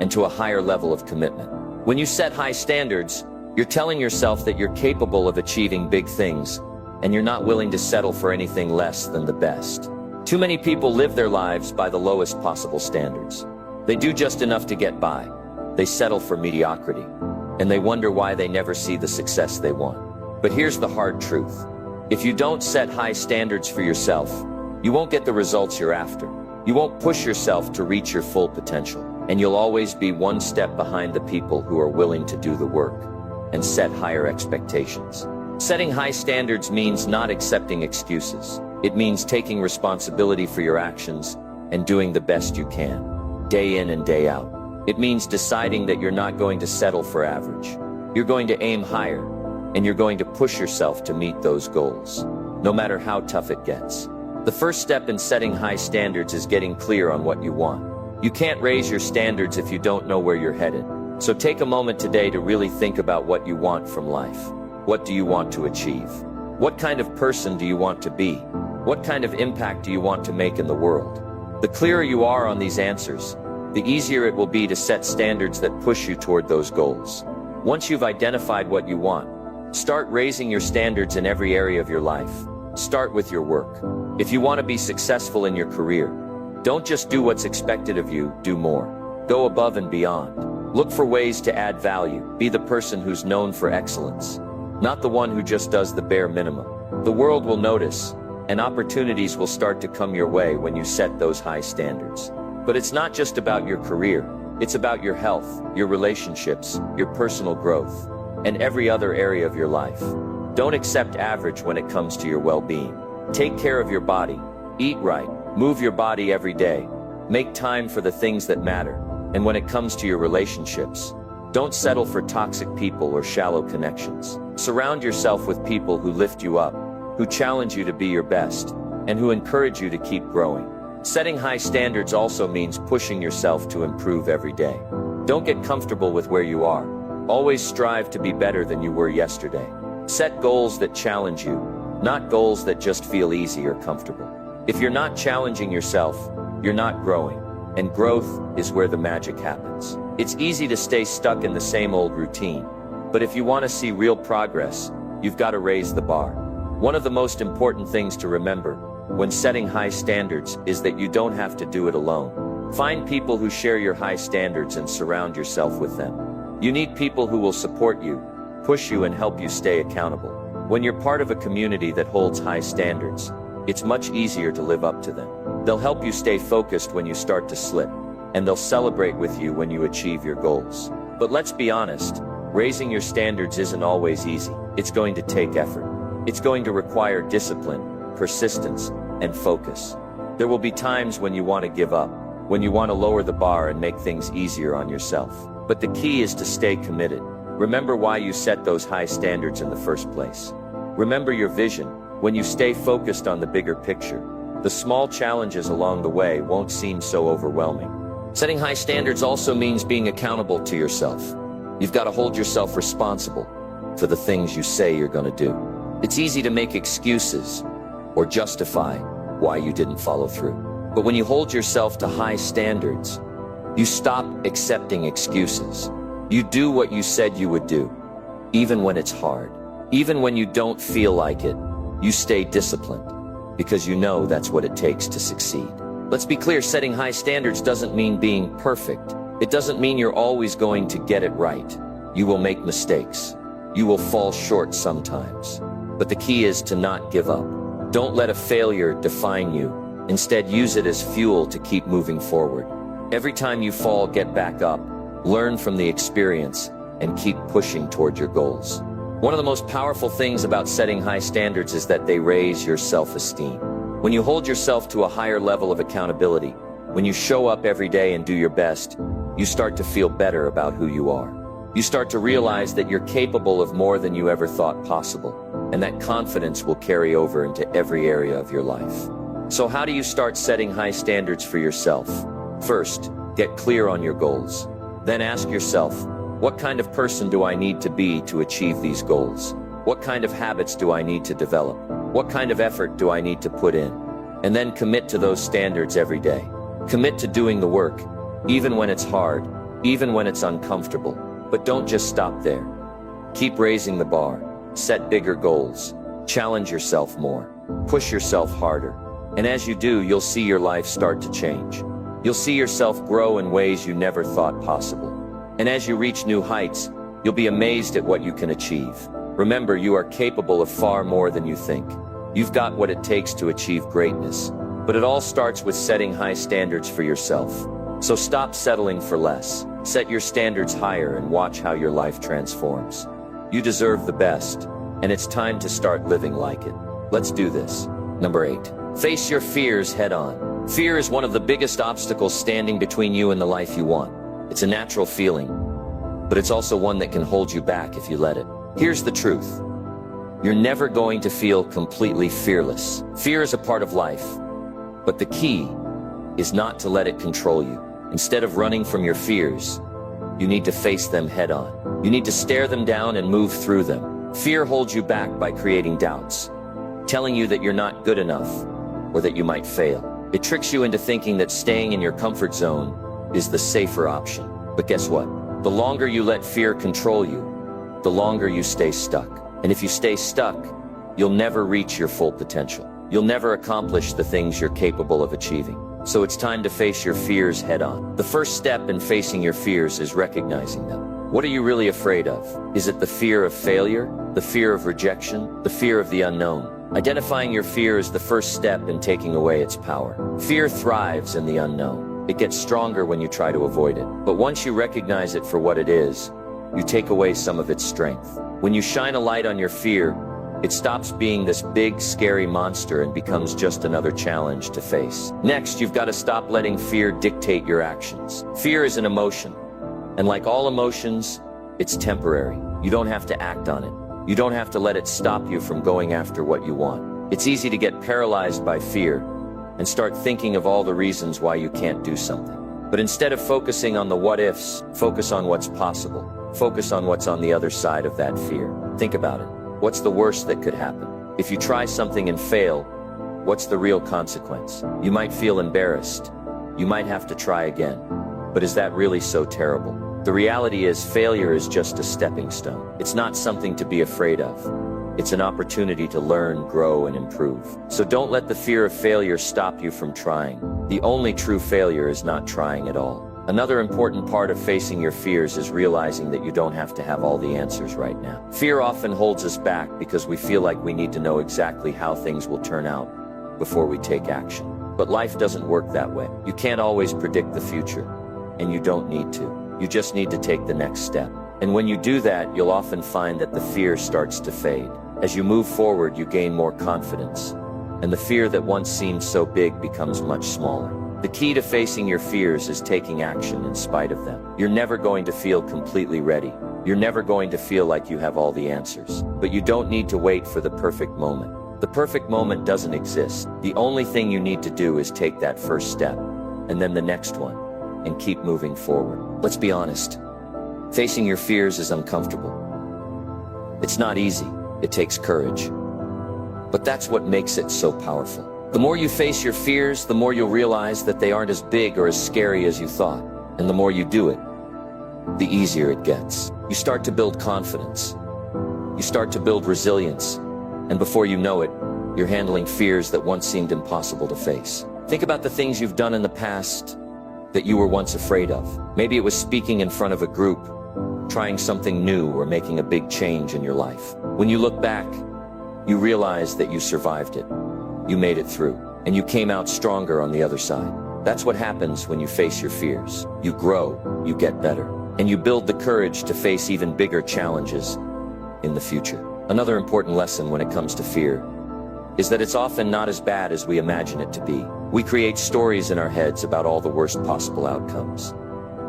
and to a higher level of commitment. When you set high standards, you're telling yourself that you're capable of achieving big things, and you're not willing to settle for anything less than the best. Too many people live their lives by the lowest possible standards. They do just enough to get by. They settle for mediocrity, and they wonder why they never see the success they want. But here's the hard truth. If you don't set high standards for yourself, you won't get the results you're after. You won't push yourself to reach your full potential, and you'll always be one step behind the people who are willing to do the work and set higher expectations. Setting high standards means not accepting excuses. It means taking responsibility for your actions and doing the best you can, day in and day out. It means deciding that you're not going to settle for average. You're going to aim higher, and you're going to push yourself to meet those goals, no matter how tough it gets. The first step in setting high standards is getting clear on what you want. You can't raise your standards if you don't know where you're headed. So take a moment today to really think about what you want from life. What do you want to achieve? What kind of person do you want to be? What kind of impact do you want to make in the world? The clearer you are on these answers, the easier it will be to set standards that push you toward those goals. Once you've identified what you want, start raising your standards in every area of your life. Start with your work. If you want to be successful in your career, don't just do what's expected of you, do more. Go above and beyond. Look for ways to add value. Be the person who's known for excellence, not the one who just does the bare minimum. The world will notice, and opportunities will start to come your way when you set those high standards. But it's not just about your career. It's about your health, your relationships, your personal growth, and every other area of your life. Don't accept average when it comes to your well-being. Take care of your body. Eat right. Move your body every day. Make time for the things that matter. And when it comes to your relationships, don't settle for toxic people or shallow connections. Surround yourself with people who lift you up, who challenge you to be your best, and who encourage you to keep growing. Setting high standards also means pushing yourself to improve every day. Don't get comfortable with where you are. Always strive to be better than you were yesterday. Set goals that challenge you, not goals that just feel easy or comfortable. If you're not challenging yourself, you're not growing. And growth is where the magic happens. It's easy to stay stuck in the same old routine, but if you want to see real progress, you've got to raise the bar. One of the most important things to remember when setting high standards is that you don't have to do it alone. Find people who share your high standards and surround yourself with them. You need people who will support you, push you, and help you stay accountable. When you're part of a community that holds high standards, it's much easier to live up to them. They'll help you stay focused when you start to slip, and they'll celebrate with you when you achieve your goals. But let's be honest, raising your standards isn't always easy. It's going to take effort. It's going to require discipline, persistence, and focus. There will be times when you want to give up, when you want to lower the bar and make things easier on yourself. But the key is to stay committed. Remember why you set those high standards in the first place. Remember your vision. When you stay focused on the bigger picture, the small challenges along the way won't seem so overwhelming. Setting high standards also means being accountable to yourself. You've got to hold yourself responsible for the things you say you're going to do. It's easy to make excuses or justify why you didn't follow through. But when you hold yourself to high standards, you stop accepting excuses. You do what you said you would do, even when it's hard. Even when you don't feel like it, you stay disciplined, because you know that's what it takes to succeed. Let's be clear, setting high standards doesn't mean being perfect. It doesn't mean you're always going to get it right. You will make mistakes. You will fall short sometimes. But the key is to not give up. Don't let a failure define you. Instead, use it as fuel to keep moving forward. Every time you fall, get back up, learn from the experience, and keep pushing toward your goals. One of the most powerful things about setting high standards is that they raise your self-esteem. When you hold yourself to a higher level of accountability, when you show up every day and do your best, you start to feel better about who you are. You start to realize that you're capable of more than you ever thought possible, and that confidence will carry over into every area of your life. So how do you start setting high standards for yourself? First, get clear on your goals. Then ask yourself, what kind of person do I need to be to achieve these goals? What kind of habits do I need to develop? What kind of effort do I need to put in? And then commit to those standards every day. Commit to doing the work, even when it's hard, even when it's uncomfortable. But don't just stop there. Keep raising the bar. Set bigger goals. Challenge yourself more. Push yourself harder. And as you do, you'll see your life start to change. You'll see yourself grow in ways you never thought possible. And as you reach new heights, you'll be amazed at what you can achieve. Remember, you are capable of far more than you think. You've got what it takes to achieve greatness. But it all starts with setting high standards for yourself. So stop settling for less. Set your standards higher and watch how your life transforms. You deserve the best, and it's time to start living like it. Let's do this. Number 8. Face your fears head on. Fear is one of the biggest obstacles standing between you and the life you want. It's a natural feeling, but it's also one that can hold you back if you let it. Here's the truth. You're never going to feel completely fearless. Fear is a part of life, but the key is not to let it control you. Instead of running from your fears, you need to face them head on. You need to stare them down and move through them. Fear holds you back by creating doubts, telling you that you're not good enough or that you might fail. It tricks you into thinking that staying in your comfort zone is the safer option. But guess what? The longer you let fear control you, the longer you stay stuck. And if you stay stuck, you'll never reach your full potential. You'll never accomplish the things you're capable of achieving. So it's time to face your fears head on. The first step in facing your fears is recognizing them. What are you really afraid of? Is it the fear of failure? The fear of rejection? The fear of the unknown? Identifying your fear is the first step in taking away its power. Fear thrives in the unknown. It gets stronger when you try to avoid it. But once you recognize it for what it is, you take away some of its strength. When you shine a light on your fear, it stops being this big, scary monster and becomes just another challenge to face. Next, you've got to stop letting fear dictate your actions. Fear is an emotion, and like all emotions, it's temporary. You don't have to act on it. You don't have to let it stop you from going after what you want. It's easy to get paralyzed by fear and start thinking of all the reasons why you can't do something. But instead of focusing on the what-ifs, focus on what's possible. Focus on what's on the other side of that fear. Think about it. What's the worst that could happen? If you try something and fail, what's the real consequence? You might feel embarrassed. You might have to try again. But is that really so terrible? The reality is, failure is just a stepping stone. It's not something to be afraid of. It's an opportunity to learn, grow, and improve. So don't let the fear of failure stop you from trying. The only true failure is not trying at all. Another important part of facing your fears is realizing that you don't have to have all the answers right now. Fear often holds us back because we feel like we need to know exactly how things will turn out before we take action. But life doesn't work that way. You can't always predict the future, and you don't need to. You just need to take the next step. And when you do that, you'll often find that the fear starts to fade. As you move forward, you gain more confidence, and the fear that once seemed so big becomes much smaller. The key to facing your fears is taking action in spite of them. You're never going to feel completely ready. You're never going to feel like you have all the answers. But you don't need to wait for the perfect moment. The perfect moment doesn't exist. The only thing you need to do is take that first step, and then the next one, and keep moving forward. Let's be honest. Facing your fears is uncomfortable. It's not easy. It takes courage. But that's what makes it so powerful. The more you face your fears, the more you'll realize that they aren't as big or as scary as you thought. And the more you do it, the easier it gets. You start to build confidence. You start to build resilience. And before you know it, you're handling fears that once seemed impossible to face. Think about the things you've done in the past that you were once afraid of. Maybe it was speaking in front of a group, trying something new, or making a big change in your life. When you look back, you realize that you survived it. You made it through, and you came out stronger on the other side. That's what happens when you face your fears. You grow, you get better, and you build the courage to face even bigger challenges in the future. Another important lesson when it comes to fear is that it's often not as bad as we imagine it to be. We create stories in our heads about all the worst possible outcomes.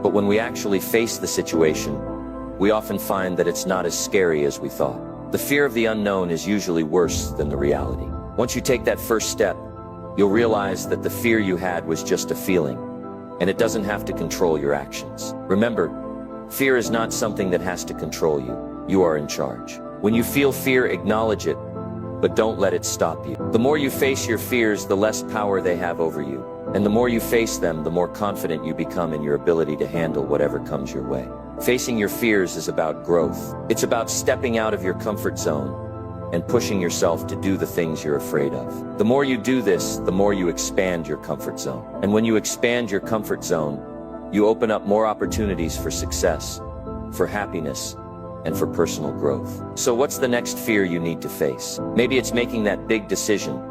But when we actually face the situation, we often find that it's not as scary as we thought. The fear of the unknown is usually worse than the reality. Once you take that first step, you'll realize that the fear you had was just a feeling, and it doesn't have to control your actions. Remember, fear is not something that has to control you. You are in charge. When you feel fear, acknowledge it, but don't let it stop you. The more you face your fears, the less power they have over you. And the more you face them, the more confident you become in your ability to handle whatever comes your way. Facing your fears is about growth. It's about stepping out of your comfort zone and pushing yourself to do the things you're afraid of. The more you do this, the more you expand your comfort zone. And when you expand your comfort zone, you open up more opportunities for success, for happiness, and for personal growth. So what's the next fear you need to face? Maybe it's making that big decision,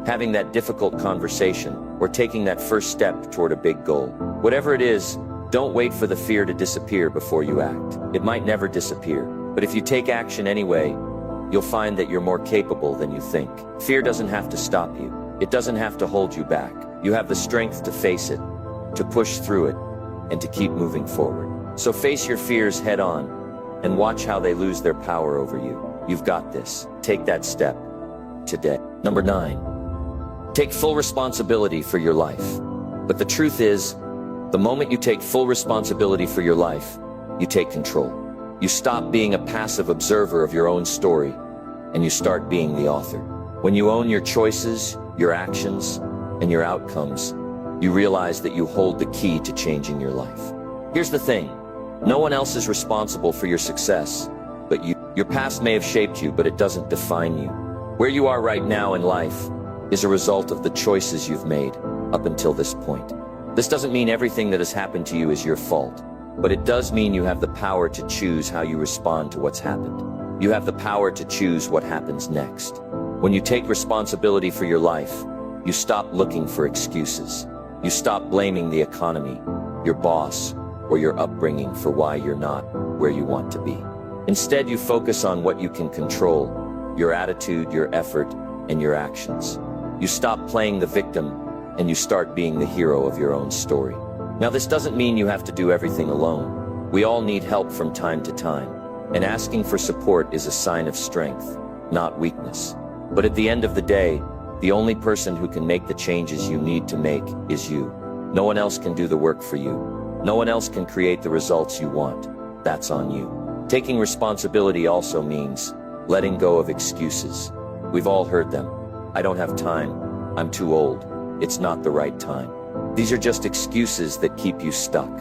having that difficult conversation, or taking that first step toward a big goal. Whatever it is, don't wait for the fear to disappear before you act. It might never disappear, but if you take action anyway, you'll find that you're more capable than you think. Fear doesn't have to stop you. It doesn't have to hold you back. You have the strength to face it, to push through it, and to keep moving forward. So face your fears head on, and watch how they lose their power over you. You've got this. Take that step today. Number 9, take full responsibility for your life. But the truth is, the moment you take full responsibility for your life, you take control. You stop being a passive observer of your own story, and you start being the author. When you own your choices, your actions, and your outcomes, you realize that you hold the key to changing your life. Here's the thing. No one else is responsible for your success but you. Your past may have shaped you, but it doesn't define you. Where you are right now in life is a result of the choices you've made up until this point. This doesn't mean everything that has happened to you is your fault, but it does mean you have the power to choose how you respond to what's happened. You have the power to choose what happens next. When you take responsibility for your life, you stop looking for excuses. You stop blaming the economy, your boss, or your upbringing for why you're not where you want to be. Instead, you focus on what you can control, your attitude, your effort, and your actions. You stop playing the victim, and you start being the hero of your own story. Now, this doesn't mean you have to do everything alone. We all need help from time to time, and asking for support is a sign of strength, not weakness. But at the end of the day, the only person who can make the changes you need to make is you. No one else can do the work for you. No one else can create the results you want. That's on you. Taking responsibility also means letting go of excuses. We've all heard them. I don't have time. I'm too old. It's not the right time. These are just excuses that keep you stuck.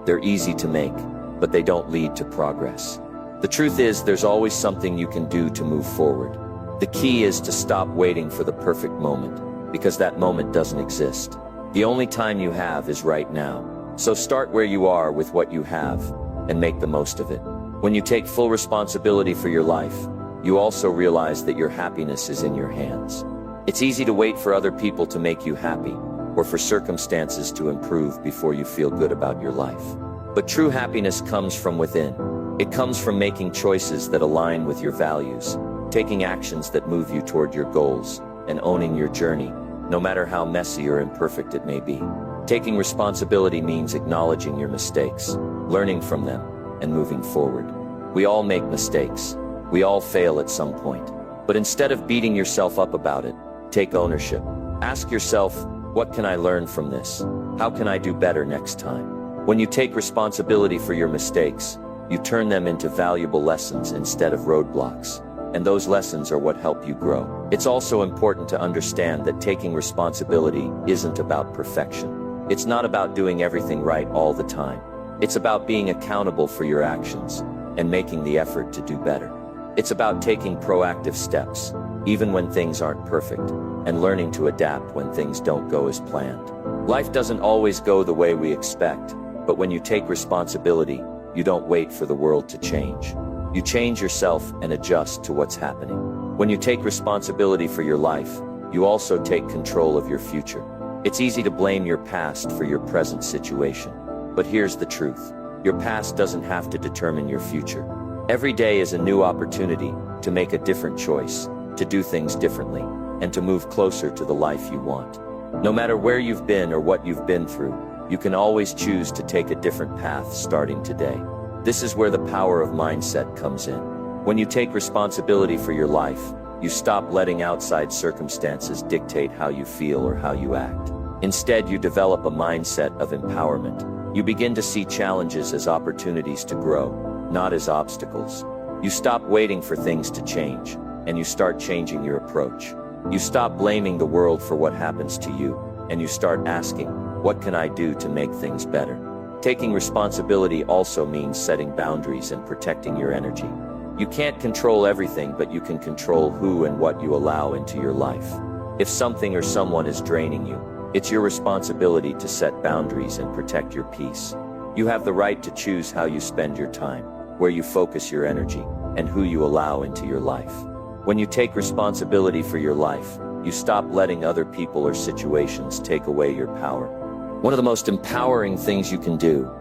They're easy to make, but they don't lead to progress. The truth is, there's always something you can do to move forward. The key is to stop waiting for the perfect moment, because that moment doesn't exist. The only time you have is right now. So start where you are with what you have, and make the most of it. When you take full responsibility for your life, you also realize that your happiness is in your hands. It's easy to wait for other people to make you happy, or for circumstances to improve before you feel good about your life. But true happiness comes from within. It comes from making choices that align with your values, taking actions that move you toward your goals, and owning your journey, no matter how messy or imperfect it may be. Taking responsibility means acknowledging your mistakes, learning from them, and moving forward. We all make mistakes. We all fail at some point. But instead of beating yourself up about it, take ownership. Ask yourself, what can I learn from this? How can I do better next time? When you take responsibility for your mistakes, you turn them into valuable lessons instead of roadblocks. And those lessons are what help you grow. It's also important to understand that taking responsibility isn't about perfection. It's not about doing everything right all the time. It's about being accountable for your actions and making the effort to do better. It's about taking proactive steps, even when things aren't perfect, and learning to adapt when things don't go as planned. Life doesn't always go the way we expect, but when you take responsibility, you don't wait for the world to change. You change yourself and adjust to what's happening. When you take responsibility for your life, you also take control of your future. It's easy to blame your past for your present situation. But here's the truth. Your past doesn't have to determine your future. Every day is a new opportunity to make a different choice, to do things differently, and to move closer to the life you want. No matter where you've been or what you've been through, you can always choose to take a different path starting today. This is where the power of mindset comes in. When you take responsibility for your life, you stop letting outside circumstances dictate how you feel or how you act. Instead, you develop a mindset of empowerment. You begin to see challenges as opportunities to grow, not as obstacles. You stop waiting for things to change, and you start changing your approach. You stop blaming the world for what happens to you, and you start asking, what can I do to make things better? Taking responsibility also means setting boundaries and protecting your energy. You can't control everything, but you can control who and what you allow into your life. If something or someone is draining you, it's your responsibility to set boundaries and protect your peace. You have the right to choose how you spend your time, where you focus your energy, and who you allow into your life. When you take responsibility for your life, you stop letting other people or situations take away your power. One of the most empowering things you can do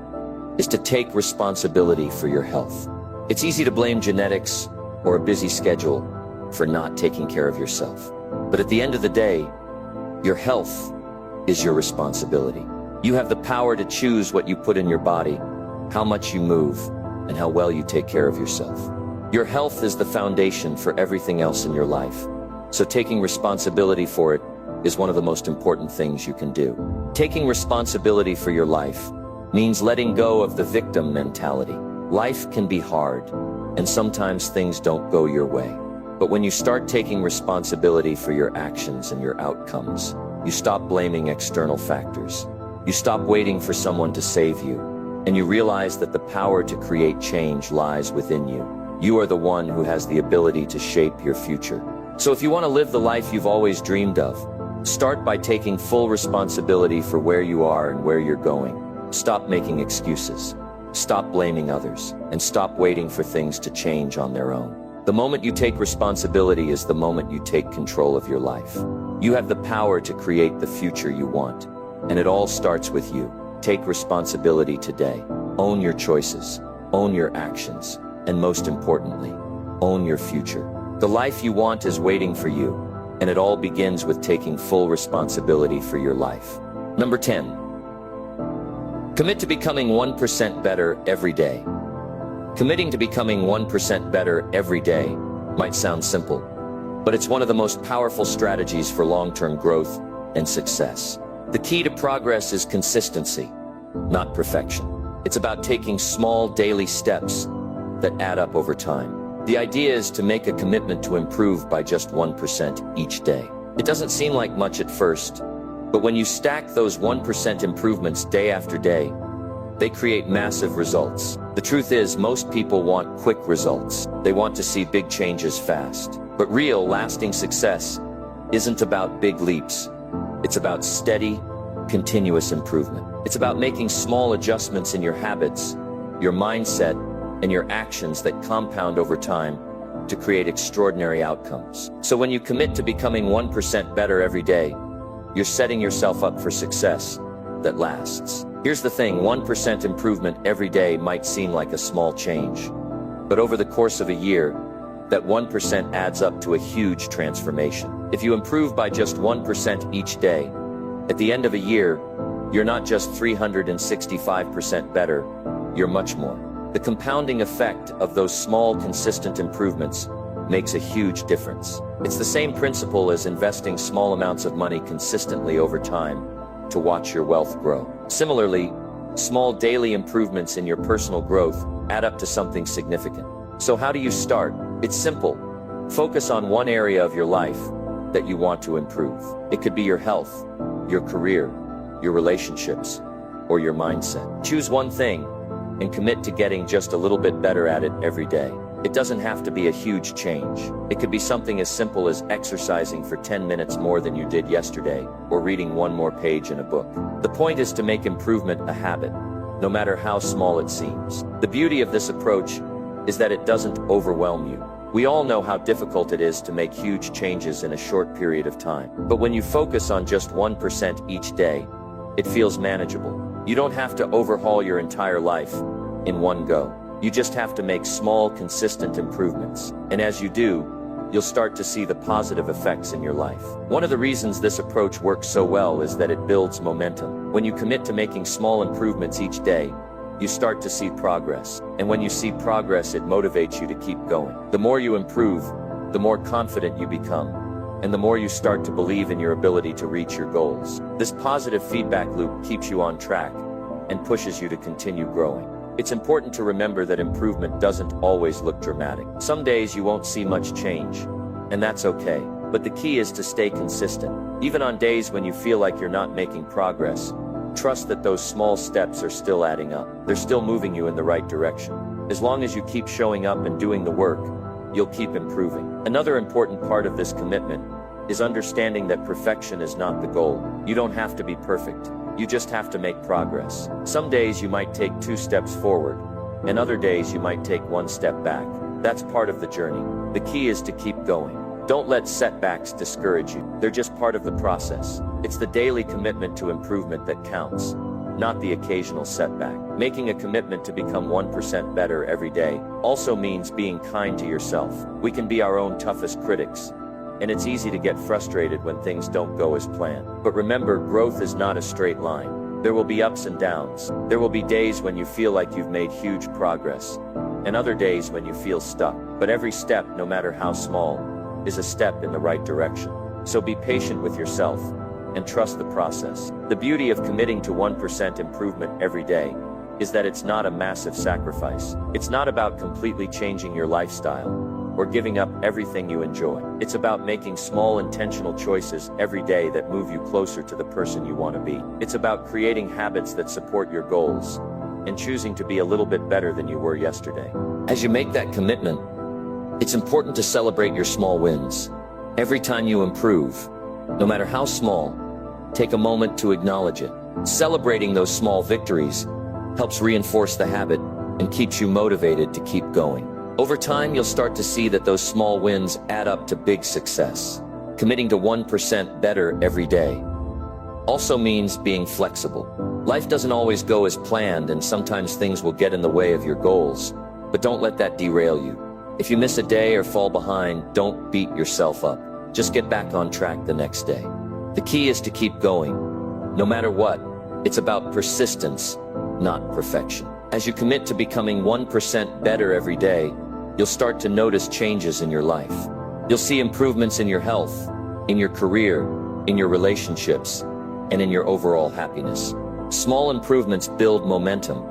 is to take responsibility for your health. It's easy to blame genetics or a busy schedule for not taking care of yourself. But at the end of the day, your health is your responsibility. You have the power to choose what you put in your body, how much you move, and how well you take care of yourself. Your health is the foundation for everything else in your life. So taking responsibility for it is one of the most important things you can do. Taking responsibility for your life means letting go of the victim mentality. Life can be hard, and sometimes things don't go your way. But when you start taking responsibility for your actions and your outcomes, you stop blaming external factors. You stop waiting for someone to save you, and you realize that the power to create change lies within you. You are the one who has the ability to shape your future. So if you want to live the life you've always dreamed of, start by taking full responsibility for where you are and where you're going. Stop making excuses. Stop blaming others, and stop waiting for things to change on their own. The moment you take responsibility is the moment you take control of your life. You have the power to create the future you want, and it all starts with you. Take responsibility today. Own your choices, own your actions, and most importantly, own your future. The life you want is waiting for you, and it all begins with taking full responsibility for your life. Number 10. Commit to becoming 1% better every day. Committing to becoming 1% better every day might sound simple, but it's one of the most powerful strategies for long-term growth and success. The key to progress is consistency, not perfection. It's about taking small daily steps that add up over time. The idea is to make a commitment to improve by just 1% each day. It doesn't seem like much at first, but when you stack those 1% improvements day after day, they create massive results. The truth is, most people want quick results. They want to see big changes fast. But real, lasting success isn't about big leaps. It's about steady, continuous improvement. It's about making small adjustments in your habits, your mindset, and your actions that compound over time to create extraordinary outcomes. So when you commit to becoming 1% better every day, you're setting yourself up for success that lasts. Here's the thing, 1% improvement every day might seem like a small change, but over the course of a year, that 1% adds up to a huge transformation. If you improve by just 1% each day, at the end of a year, you're not just 365% better, you're much more. The compounding effect of those small, consistent improvements makes a huge difference. It's the same principle as investing small amounts of money consistently over time to watch your wealth grow. Similarly, small daily improvements in your personal growth add up to something significant. So how do you start? It's simple. Focus on one area of your life that you want to improve. It could be your health, your career, your relationships, or your mindset. Choose one thing and commit to getting just a little bit better at it every day. It doesn't have to be a huge change. It could be something as simple as exercising for 10 minutes more than you did yesterday, or reading one more page in a book. The point is to make improvement a habit, no matter how small it seems. The beauty of this approach is that it doesn't overwhelm you. We all know how difficult it is to make huge changes in a short period of time. But when you focus on just 1% each day, it feels manageable. You don't have to overhaul your entire life in one go. You just have to make small, consistent improvements. And as you do, you'll start to see the positive effects in your life. One of the reasons this approach works so well is that it builds momentum. When you commit to making small improvements each day, you start to see progress. And when you see progress, it motivates you to keep going. The more you improve, the more confident you become, and the more you start to believe in your ability to reach your goals. This positive feedback loop keeps you on track and pushes you to continue growing. It's important to remember that improvement doesn't always look dramatic. Some days you won't see much change, and that's okay. But the key is to stay consistent. Even on days when you feel like you're not making progress, trust that those small steps are still adding up. They're still moving you in the right direction. As long as you keep showing up and doing the work, you'll keep improving. Another important part of this commitment is understanding that perfection is not the goal. You don't have to be perfect. You just have to make progress. Some days you might take 2 steps forward, and other days you might take 1 step back. That's part of the journey. The key is to keep going. Don't let setbacks discourage you. They're just part of the process. It's the daily commitment to improvement that counts, not the occasional setback. Making a commitment to become 1% better every day also means being kind to yourself. We can be our own toughest critics, and it's easy to get frustrated when things don't go as planned. But remember, growth is not a straight line. There will be ups and downs. There will be days when you feel like you've made huge progress, and other days when you feel stuck. But every step, no matter how small, is a step in the right direction. So be patient with yourself and trust the process. The beauty of committing to 1% improvement every day is that it's not a massive sacrifice. It's not about completely changing your lifestyle or giving up everything you enjoy. It's about making small intentional choices every day that move you closer to the person you want to be. It's about creating habits that support your goals and choosing to be a little bit better than you were yesterday. As you make that commitment, it's important to celebrate your small wins. Every time you improve, no matter how small, take a moment to acknowledge it. Celebrating those small victories helps reinforce the habit and keeps you motivated to keep going. Over time, you'll start to see that those small wins add up to big success. Committing to 1% better every day also means being flexible. Life doesn't always go as planned, and sometimes things will get in the way of your goals, but don't let that derail you. If you miss a day or fall behind, don't beat yourself up. Just get back on track the next day. The key is to keep going. No matter what, it's about persistence, not perfection. As you commit to becoming 1% better every day, you'll start to notice changes in your life. You'll see improvements in your health, in your career, in your relationships, and in your overall happiness. Small improvements build momentum,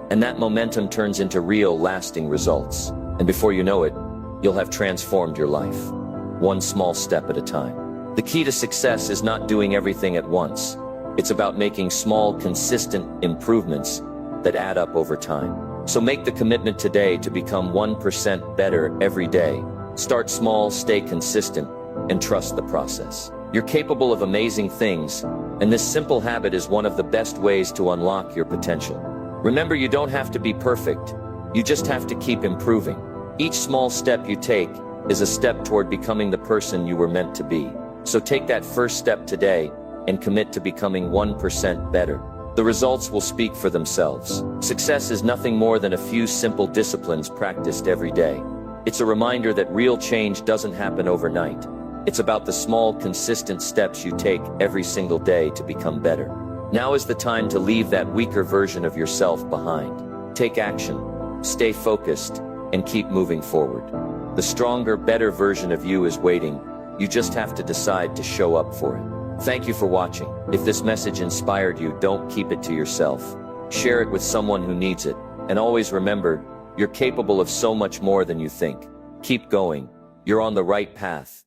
and that momentum turns into real, lasting results. And before you know it, you'll have transformed your life, one small step at a time. The key to success is not doing everything at once. It's about making small, consistent improvements that add up over time. So make the commitment today to become 1% better every day. Start small, stay consistent, and trust the process. You're capable of amazing things, and this simple habit is one of the best ways to unlock your potential. Remember, you don't have to be perfect. You just have to keep improving. Each small step you take is a step toward becoming the person you were meant to be. So take that first step today and commit to becoming 1% better. The results will speak for themselves. Success is nothing more than a few simple disciplines practiced every day. It's a reminder that real change doesn't happen overnight. It's about the small, consistent steps you take every single day to become better. Now is the time to leave that weaker version of yourself behind. Take action, stay focused, and keep moving forward. The stronger, better version of you is waiting. You just have to decide to show up for it. Thank you for watching. If this message inspired you, don't keep it to yourself. Share it with someone who needs it. And always remember, you're capable of so much more than you think. Keep going. You're on the right path.